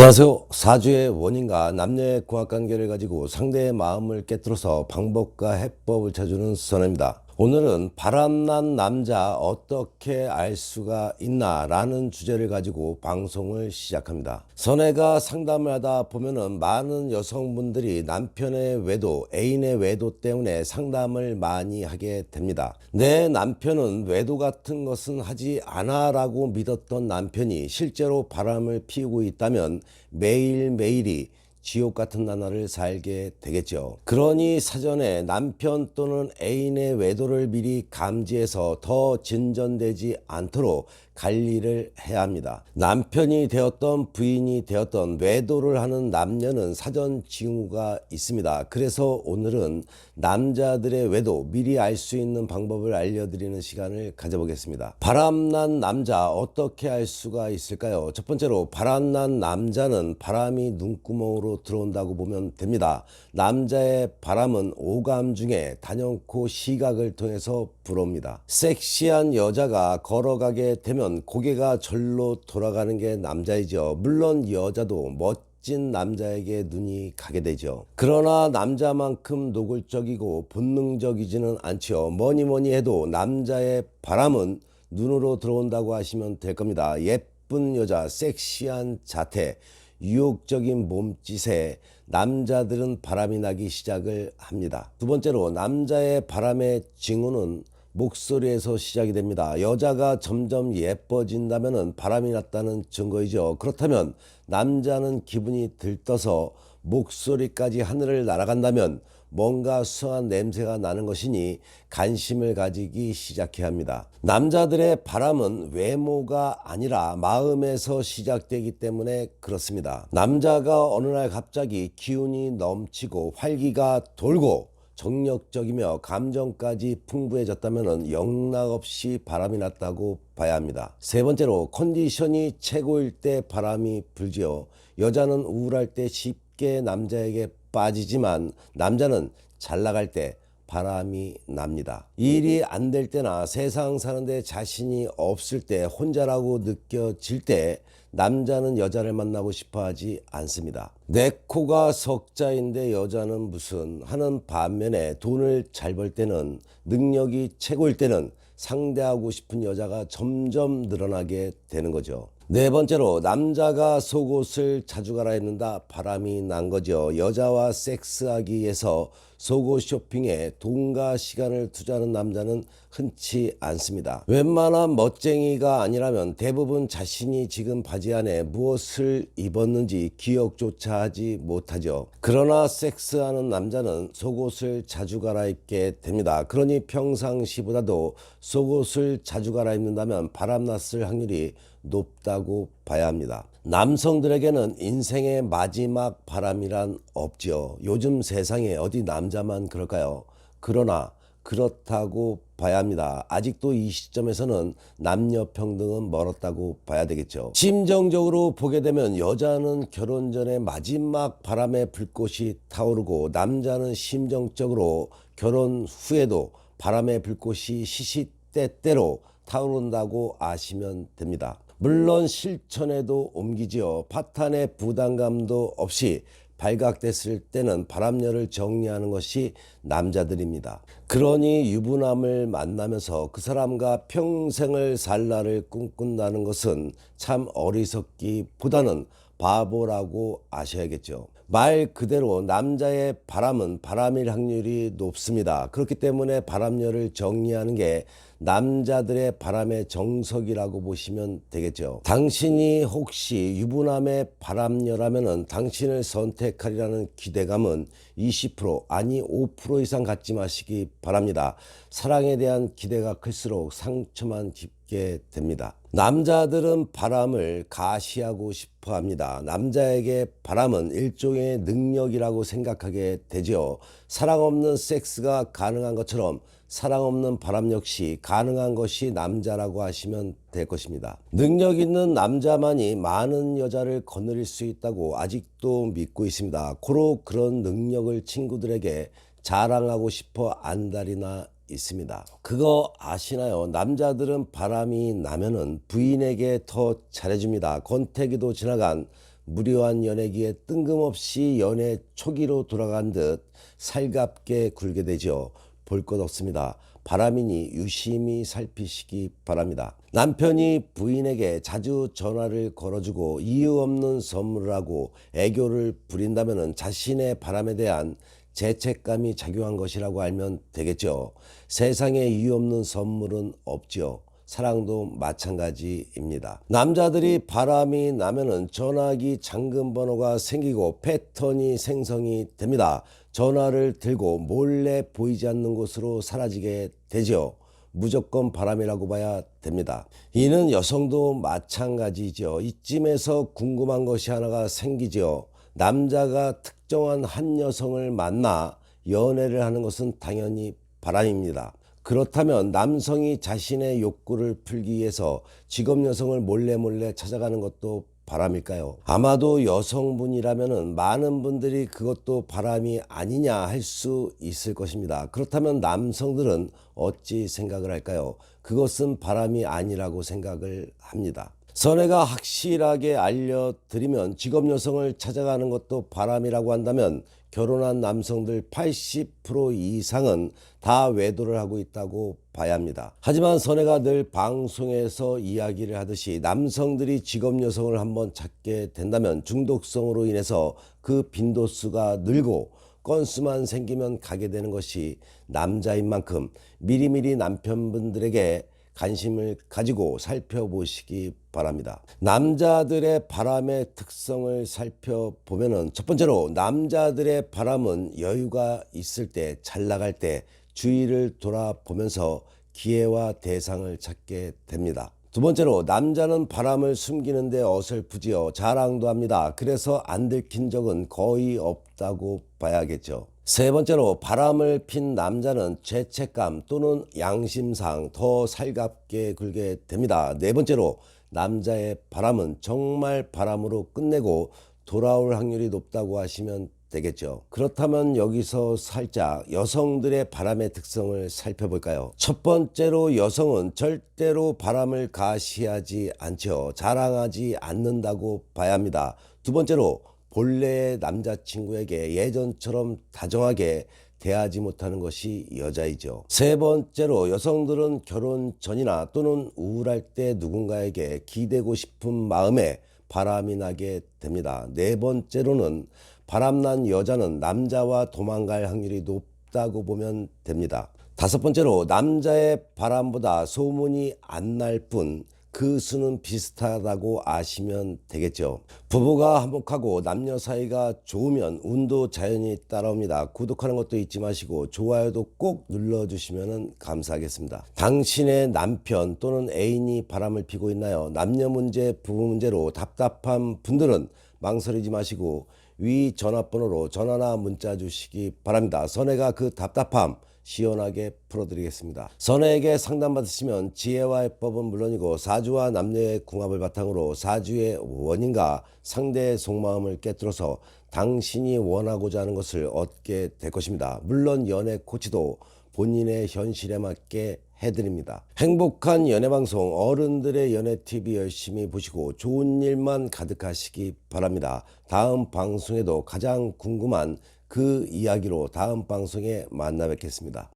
안녕하세요. 사주의 원인과 남녀의 궁합관계를 가지고 상대의 마음을 깨뜨려서 방법과 해법을 찾아주는 선혜입니다. 오늘은 바람난 남자 어떻게 알 수가 있나 라는 주제를 가지고 방송을 시작합니다. 선혜가 상담을 하다 보면은 많은 여성분들이 남편의 외도, 애인의 외도 때문에 상담을 많이 하게 됩니다. 내 남편은 외도 같은 것은 하지 않아 라고 믿었던 남편이 실제로 바람을 피우고 있다면 매일매일이 지옥 같은 나날을 살게 되겠죠. 그러니 사전에 남편 또는 애인의 외도를 미리 감지해서 더 진전되지 않도록 관리를 해야 합니다. 남편이 되었던 부인이 되었던 외도를 하는 남녀는 사전 징후가 있습니다. 그래서 오늘은 남자들의 외도 미리 알 수 있는 방법을 알려드리는 시간을 가져보겠습니다. 바람난 남자 어떻게 알 수가 있을까요? 첫 번째로 바람난 남자는 바람이 눈구멍으로 들어온다고 보면 됩니다. 남자의 바람은 오감 중에 단연코 시각을 통해서 불어옵니다. 섹시한 여자가 걸어가게 되면 고개가 절로 돌아가는 게 남자이죠. 물론 여자도 멋진 남자에게 눈이 가게 되죠. 그러나 남자만큼 노골적이고 본능적이지는 않죠. 뭐니 해도 남자의 바람은 눈으로 들어온다고 하시면 될 겁니다. 예쁜 여자, 섹시한 자태, 유혹적인 몸짓에 남자들은 바람이 나기 시작을 합니다. 두 번째로 남자의 바람의 징후는 목소리에서 시작이 됩니다. 여자가 점점 예뻐진다면 바람이 났다는 증거이죠. 그렇다면 남자는 기분이 들떠서 목소리까지 하늘을 날아간다면 뭔가 수상한 냄새가 나는 것이니 관심을 가지기 시작해야 합니다. 남자들의 바람은 외모가 아니라 마음에서 시작되기 때문에 그렇습니다. 남자가 어느 날 갑자기 기운이 넘치고 활기가 돌고 정력적이며 감정까지 풍부해졌다면 영락없이 바람이 났다고 봐야 합니다. 세 번째로 컨디션이 최고일 때 바람이 불지요. 여자는 우울할 때 쉽게 남자에게 빠지지만 남자는 잘 나갈 때 바람이 납니다. 일이 안 될 때나 세상 사는데 자신이 없을 때 혼자라고 느껴질 때 남자는 여자를 만나고 싶어 하지 않습니다. 내 코가 석자인데 여자는 무슨 하는 반면에 돈을 잘 벌 때는 능력이 최고일 때는 상대하고 싶은 여자가 점점 늘어나게 되는 거죠. 네 번째로 남자가 속옷을 자주 갈아입는다 바람이 난 거죠. 여자와 섹스하기 위해서 속옷 쇼핑에 돈과 시간을 투자하는 남자는 흔치 않습니다. 웬만한 멋쟁이가 아니라면 대부분 자신이 지금 바지 안에 무엇을 입었는지 기억조차 하지 못하죠. 그러나 섹스하는 남자는 속옷을 자주 갈아입게 됩니다. 그러니 평상시보다도 속옷을 자주 갈아입는다면 바람났을 확률이 높다고 봐야 합니다. 남성들에게는 인생의 마지막 바람이란 없죠. 요즘 세상에 어디 남자만 그럴까요? 그러나 그렇다고 봐야 합니다. 아직도 이 시점에서는 남녀 평등은 멀었다고 봐야 되겠죠. 심정적으로 보게 되면 여자는 결혼 전에 마지막 바람의 불꽃이 타오르고 남자는 심정적으로 결혼 후에도 바람의 불꽃이 시시때때로 타오른다고 아시면 됩니다. 물론 실천에도 옮기지요. 파탄의 부담감도 없이 발각됐을 때는 바람녀를 정리하는 것이 남자들입니다. 그러니 유부남을 만나면서 그 사람과 평생을 살 날을 꿈꾼다는 것은 참 어리석기보다는 바보라고 아셔야겠죠. 말 그대로 남자의 바람은 바람일 확률이 높습니다. 그렇기 때문에 바람녀를 정리하는 게 남자들의 바람의 정석이라고 보시면 되겠죠. 당신이 혹시 유부남의 바람녀라면 당신을 선택하리라는 기대감은 20% 아니 5% 이상 갖지 마시기 바랍니다. 사랑에 대한 기대가 클수록 상처만 깊게 됩니다. 남자들은 바람을 가시하고 싶어 합니다. 남자에게 바람은 일종의 능력이라고 생각하게 되죠. 사랑 없는 섹스가 가능한 것처럼 사랑 없는 바람 역시 가능한 것이 남자라고 하시면 될 것입니다. 능력 있는 남자만이 많은 여자를 거느릴 수 있다고 아직도 믿고 있습니다. 고로 그런 능력을 친구들에게 자랑하고 싶어 안달이나 있습니다. 그거 아시나요? 남자들은 바람이 나면은 부인에게 더 잘해줍니다. 권태기도 지나간 무료한 연애기에 뜬금없이 연애 초기로 돌아간 듯 살갑게 굴게 되죠. 볼 것 없습니다. 바람이니 유심히 살피시기 바랍니다. 남편이 부인에게 자주 전화를 걸어주고 이유 없는 선물을 하고 애교를 부린다면 자신의 바람에 대한 죄책감이 작용한 것이라고 알면 되겠죠. 세상에 이유 없는 선물은 없죠. 사랑도 마찬가지입니다. 남자들이 바람이 나면은 전화기 잠금 번호가 생기고 패턴이 생성이 됩니다. 전화를 들고 몰래 보이지 않는 곳으로 사라지게 되죠. 무조건 바람이라고 봐야 됩니다. 이는 여성도 마찬가지죠. 이쯤에서 궁금한 것이 하나가 생기죠. 남자가 특정한 한 여성을 만나 연애를 하는 것은 당연히 바람입니다. 그렇다면 남성이 자신의 욕구를 풀기 위해서 직업 여성을 몰래 찾아가는 것도 바람일까요? 아마도 여성분이라면 많은 분들이 그것도 바람이 아니냐 할 수 있을 것입니다. 그렇다면 남성들은 어찌 생각을 할까요? 그것은 바람이 아니라고 생각을 합니다. 선혜가 확실하게 알려드리면 직업 여성을 찾아가는 것도 바람이라고 한다면 결혼한 남성들 80% 이상은 다 외도를 하고 있다고 봐야 합니다. 하지만 선혜가 늘 방송에서 이야기를 하듯이 남성들이 직업 여성을 한번 찾게 된다면 중독성으로 인해서 그 빈도수가 늘고 건수만 생기면 가게 되는 것이 남자인 만큼 미리미리 남편분들에게 관심을 가지고 살펴보시기 바랍니다. 남자들의 바람의 특성을 살펴보면은 첫 번째로 남자들의 바람은 여유가 있을 때, 잘 나갈 때 주위를 돌아보면서 기회와 대상을 찾게 됩니다. 두 번째로 남자는 바람을 숨기는데 어설프지요. 자랑도 합니다. 그래서 안 들킨 적은 거의 없다고 봐야겠죠. 세 번째로 바람을 핀 남자는 죄책감 또는 양심상 더 살갑게 굴게 됩니다. 네 번째로 남자의 바람은 정말 바람으로 끝내고 돌아올 확률이 높다고 하시면 되겠죠. 그렇다면 여기서 살짝 여성들의 바람의 특성을 살펴볼까요? 첫 번째로 여성은 절대로 바람을 가시하지 않죠. 자랑하지 않는다고 봐야 합니다. 두 번째로 본래의 남자친구에게 예전처럼 다정하게 대하지 못하는 것이 여자이죠. 세 번째로 여성들은 결혼 전이나 또는 우울할 때 누군가에게 기대고 싶은 마음에 바람이 나게 됩니다. 네 번째로는 바람난 여자는 남자와 도망갈 확률이 높다고 보면 됩니다. 다섯 번째로 남자의 바람보다 소문이 안 날 뿐 그 수는 비슷하다고 아시면 되겠죠. 부부가 화목하고 남녀 사이가 좋으면 운도 자연히 따라옵니다. 구독하는 것도 잊지 마시고 좋아요도 꼭 눌러주시면 감사하겠습니다. 당신의 남편 또는 애인이 바람을 피고 있나요? 남녀 문제, 부부 문제로 답답한 분들은 망설이지 마시고 위 전화번호로 전화나 문자 주시기 바랍니다. 선혜가 그 답답함 시원하게 풀어드리겠습니다. 선혜에게 상담받으시면 지혜와 해법은 물론이고 사주와 남녀의 궁합을 바탕으로 사주의 원인과 상대의 속마음을 깨뜨려서 당신이 원하고자 하는 것을 얻게 될 것입니다. 물론 연애 코치도 본인의 현실에 맞게 해드립니다. 행복한 연애방송 어른들의 연애TV 열심히 보시고 좋은 일만 가득하시기 바랍니다. 다음 방송에도 가장 궁금한 그 이야기로 다음 방송에 만나 뵙겠습니다.